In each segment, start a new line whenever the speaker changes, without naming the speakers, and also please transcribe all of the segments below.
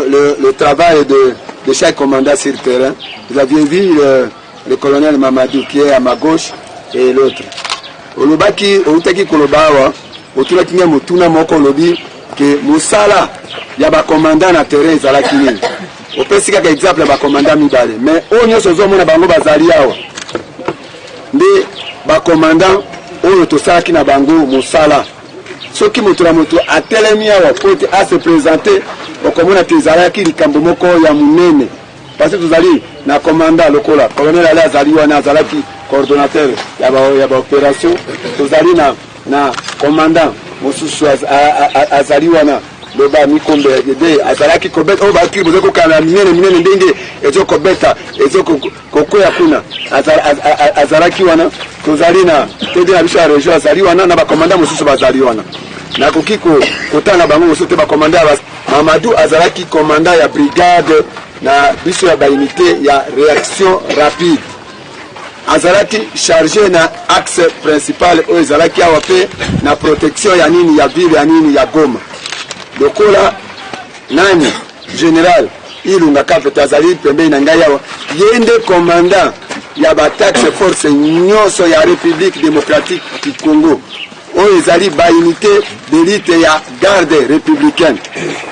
le travail de chaque commandant sur le terrain. Vous aviez vu le colonel Mamadou qui est à ma gauche et l'autre. Olobaki, Outaki Kolobawa, Otulaki Mutuna Moko Lobi, que Moussala, il y a un commandant na terrain, Zalakini. On peut citer un exemple, il y a un commandant Mibale. Mais on y a ce zoom, on a Bango Bazaliao. Mais un commandant, on a tout ça qui n'a Bango Moussala. Ceux qui montrent à Telemia, à se présenter, au commandant Tizalaki, Likambomoko, Yamunene. Parce que vous allez, na commandant local, colonel Ala Zaliwana Zalaki, coordonnateur, il y a une opération, vous allez na commandant, Moussousou Azaliwana, le bas Mikombe, Azalaki Kobet, on va écrire, vous avez qu'à mine, et zo Kobeta, et zo Kokoya Kuna, Azalaki Wana, vous allez na, Tede Abisha Région Azaliwana, na commandant Moussousou Azaliwana. Na Kokiko, Kotana Bango, Moussousou commandant, Mamadou Azalaki, commandant ya brigade, na biso ya baunité ya réaction rapide. Azalaki chargé na axe principal o ezalaki awa pe na protection ya nini ya ville ya nini ya Goma. Lokola nani général Ilunga Kapeta azali pembeni na ngai awa yende commandant ya ba taxe force nyonso ya République démocratique du Congo. O ezali baunité d'élite ya garde républicaine.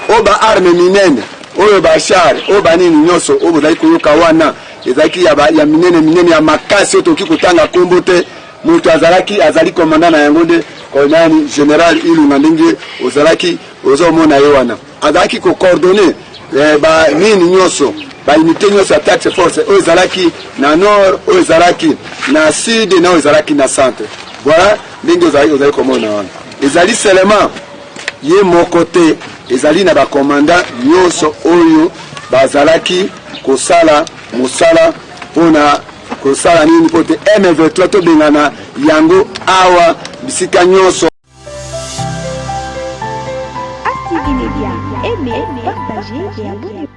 O ba arme minene oyo bashar o banini nyoso o bozali koyoka wana ezalaki ya minene ya makasi otoki kotanga kombo te mutu azali commandant na yango nde kolonel général Ilunga ndenge ozalaki ozomona ye wana azalaki ko coordonner ba nini nyoso ba unité nyoso ya taxe force oyo ezalaki na nord oyo ezalaki na sud na oyo ezalaki na centre. Voilà ndenge ozali komona wana ezali seulement ye moko te ezali na ba commandant nyonso oyo bazalaki kosala musala pona kosala nini pote M23 to bengana yango awa bisika nyonso.
Active Media, aimez, partagez et abonnez-vous.